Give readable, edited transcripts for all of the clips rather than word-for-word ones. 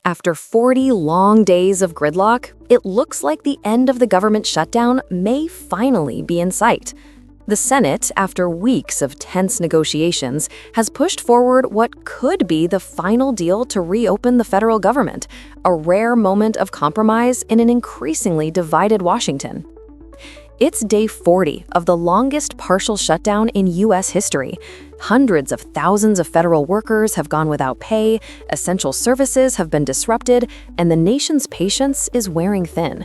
After 40 long days of gridlock, it looks like the end of the government shutdown may finally be in sight. The Senate, after weeks of tense negotiations, has pushed forward what could be the final deal to reopen the federal government, a rare moment of compromise in an increasingly divided Washington. It's day 40 of the longest partial shutdown in U.S. history. Hundreds of thousands of federal workers have gone without pay, essential services have been disrupted, and the nation's patience is wearing thin.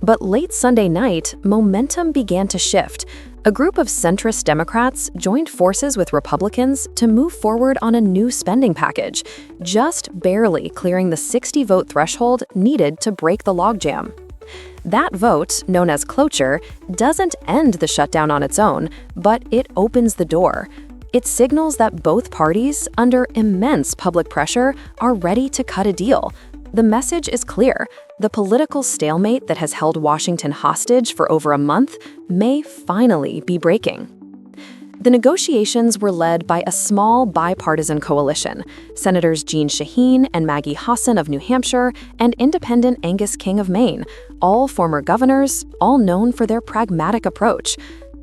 But late Sunday night, momentum began to shift. A group of centrist Democrats joined forces with Republicans to move forward on a new spending package, just barely clearing the 60-vote threshold needed to break the logjam. That vote, known as cloture, doesn't end the shutdown on its own, but it opens the door. It signals that both parties, under immense public pressure, are ready to cut a deal. The message is clear. The political stalemate that has held Washington hostage for over a month may finally be breaking. The negotiations were led by a small bipartisan coalition: Senators Jeanne Shaheen and Maggie Hassan of New Hampshire and independent Angus King of Maine, all former governors, all known for their pragmatic approach.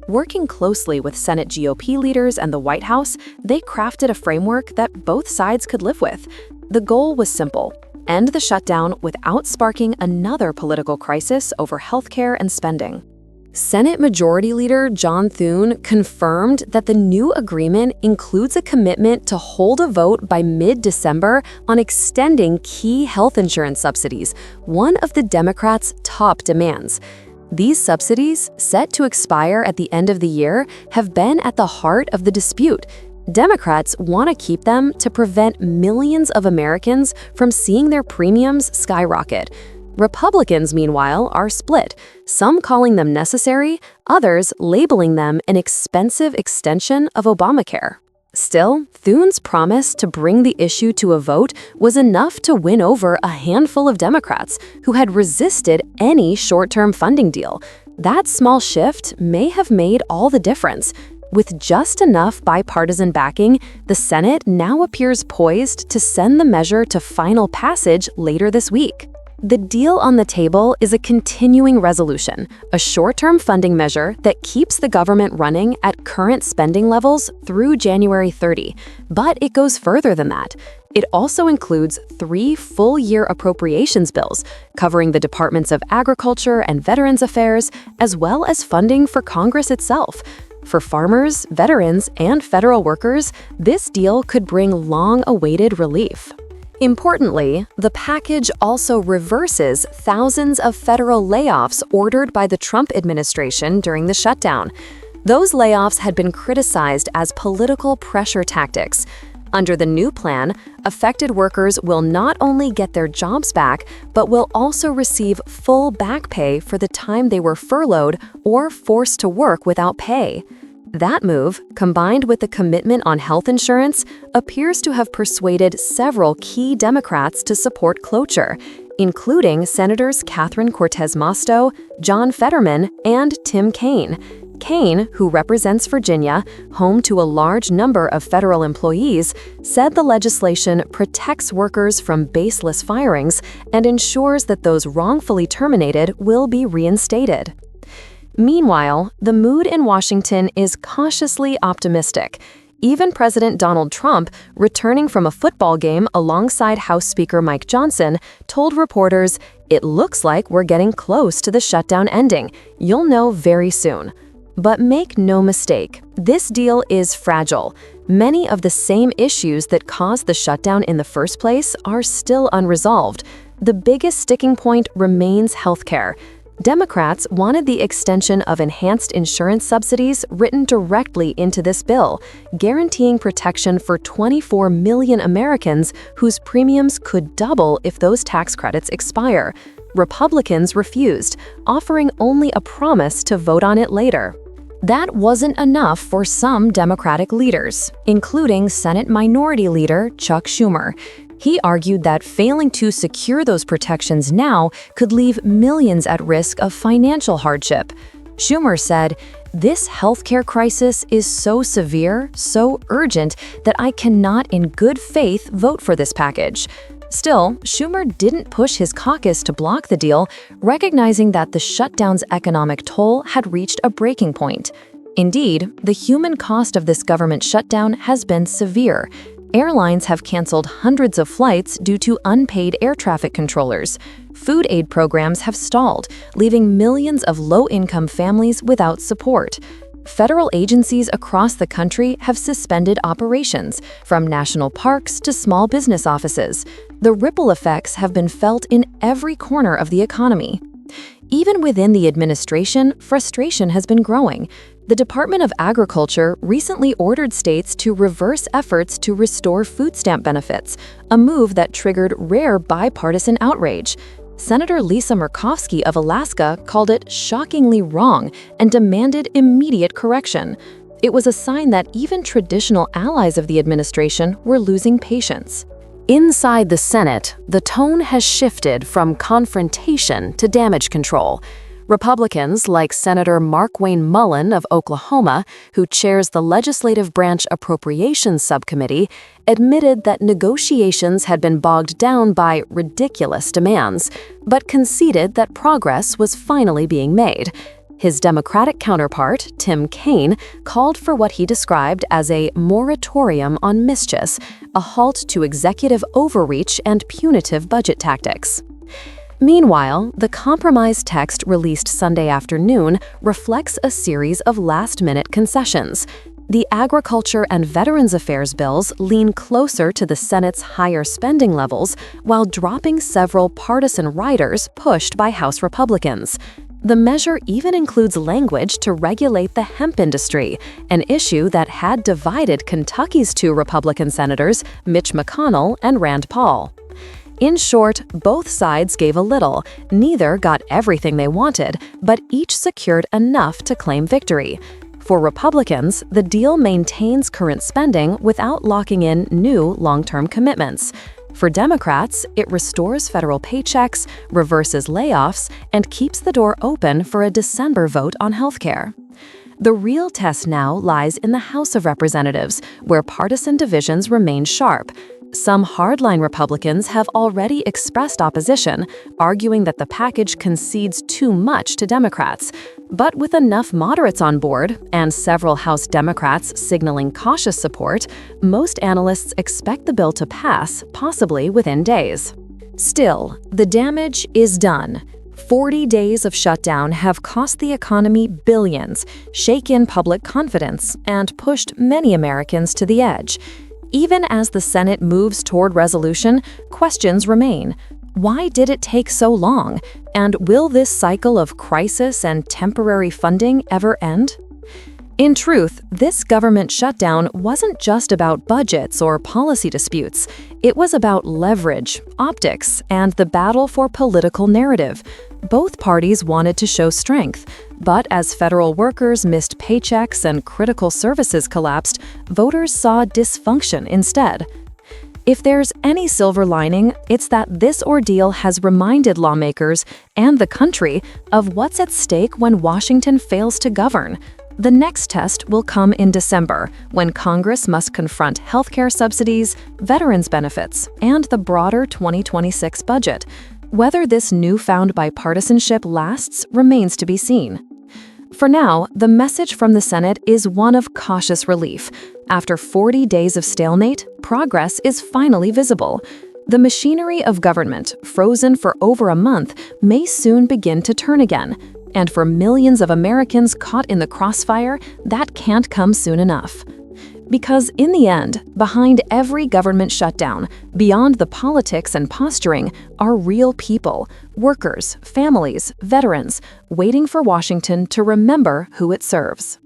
Working closely with Senate GOP leaders and the White House, they crafted a framework that both sides could live with. The goal was simple: end the shutdown without sparking another political crisis over healthcare and spending. Senate Majority Leader John Thune confirmed that the new agreement includes a commitment to hold a vote by mid-December on extending key health insurance subsidies, one of the Democrats' top demands. These subsidies, set to expire at the end of the year, have been at the heart of the dispute. Democrats want to keep them to prevent millions of Americans from seeing their premiums skyrocket. Republicans, meanwhile, are split, some calling them necessary, others labeling them an expensive extension of Obamacare. Still, Thune's promise to bring the issue to a vote was enough to win over a handful of Democrats who had resisted any short-term funding deal. That small shift may have made all the difference. With just enough bipartisan backing, the Senate now appears poised to send the measure to final passage later this week. The deal on the table is a continuing resolution, a short-term funding measure that keeps the government running at current spending levels through January 30. But it goes further than that. It also includes 3 full-year appropriations bills covering the Departments of Agriculture and Veterans Affairs, as well as funding for Congress itself. For farmers, veterans, and federal workers, this deal could bring long-awaited relief. Importantly, the package also reverses thousands of federal layoffs ordered by the Trump administration during the shutdown. Those layoffs had been criticized as political pressure tactics. Under the new plan, affected workers will not only get their jobs back, but will also receive full back pay for the time they were furloughed or forced to work without pay. That move, combined with the commitment on health insurance, appears to have persuaded several key Democrats to support cloture, including Senators Catherine Cortez Masto, John Fetterman, and Tim Kaine. Kaine, who represents Virginia, home to a large number of federal employees, said the legislation protects workers from baseless firings and ensures that those wrongfully terminated will be reinstated. Meanwhile, the mood in Washington is cautiously optimistic. Even President Donald Trump, returning from a football game alongside House Speaker Mike Johnson, told reporters, "It looks like we're getting close to the shutdown ending. You'll know very soon." But make no mistake, this deal is fragile. Many of the same issues that caused the shutdown in the first place are still unresolved. The biggest sticking point remains healthcare. Democrats wanted the extension of enhanced insurance subsidies written directly into this bill, guaranteeing protection for 24 million Americans whose premiums could double if those tax credits expire. Republicans refused, offering only a promise to vote on it later. That wasn't enough for some Democratic leaders, including Senate Minority Leader Chuck Schumer. He argued that failing to secure those protections now could leave millions at risk of financial hardship. Schumer said, "This healthcare crisis is so severe, so urgent, that I cannot in good faith vote for this package." Still, Schumer didn't push his caucus to block the deal, recognizing that the shutdown's economic toll had reached a breaking point. Indeed, the human cost of this government shutdown has been severe. Airlines have canceled hundreds of flights due to unpaid air traffic controllers. Food aid programs have stalled, leaving millions of low-income families without support. Federal agencies across the country have suspended operations, from national parks to small business offices. The ripple effects have been felt in every corner of the economy. Even within the administration, frustration has been growing. The Department of Agriculture recently ordered states to reverse efforts to restore food stamp benefits, a move that triggered rare bipartisan outrage. Senator Lisa Murkowski of Alaska called it shockingly wrong and demanded immediate correction. It was a sign that even traditional allies of the administration were losing patience. Inside the Senate, the tone has shifted from confrontation to damage control. Republicans like Senator Markwayne Mullin of Oklahoma, who chairs the Legislative Branch Appropriations Subcommittee, admitted that negotiations had been bogged down by ridiculous demands, but conceded that progress was finally being made. His Democratic counterpart, Tim Kaine, called for what he described as a moratorium on mischief, a halt to executive overreach and punitive budget tactics. Meanwhile, the compromise text released Sunday afternoon reflects a series of last-minute concessions. The Agriculture and Veterans Affairs bills lean closer to the Senate's higher spending levels while dropping several partisan riders pushed by House Republicans. The measure even includes language to regulate the hemp industry, an issue that had divided Kentucky's two Republican senators, Mitch McConnell and Rand Paul. In short, both sides gave a little. Neither got everything they wanted, but each secured enough to claim victory. For Republicans, the deal maintains current spending without locking in new long-term commitments. For Democrats, it restores federal paychecks, reverses layoffs, and keeps the door open for a December vote on healthcare. The real test now lies in the House of Representatives, where partisan divisions remain sharp. Some hardline Republicans have already expressed opposition, arguing that the package concedes too much to Democrats. But with enough moderates on board, and several House Democrats signaling cautious support, most analysts expect the bill to pass, possibly within days. Still, the damage is done. 40 days of shutdown have cost the economy billions, shaken public confidence, and pushed many Americans to the edge. Even as the Senate moves toward resolution, questions remain. Why did it take so long? And will this cycle of crisis and temporary funding ever end? In truth, this government shutdown wasn't just about budgets or policy disputes. It was about leverage, optics, and the battle for political narrative. Both parties wanted to show strength, but as federal workers missed paychecks and critical services collapsed, voters saw dysfunction instead. If there's any silver lining, it's that this ordeal has reminded lawmakers and the country of what's at stake when Washington fails to govern. The next test will come in December, when Congress must confront healthcare subsidies, veterans benefits, and the broader 2026 budget. Whether this newfound bipartisanship lasts remains to be seen. For now, the message from the Senate is one of cautious relief. After 40 days of stalemate, progress is finally visible. The machinery of government, frozen for over a month, may soon begin to turn again. And for millions of Americans caught in the crossfire, that can't come soon enough. Because in the end, behind every government shutdown, beyond the politics and posturing, are real people, workers, families, veterans, waiting for Washington to remember who it serves.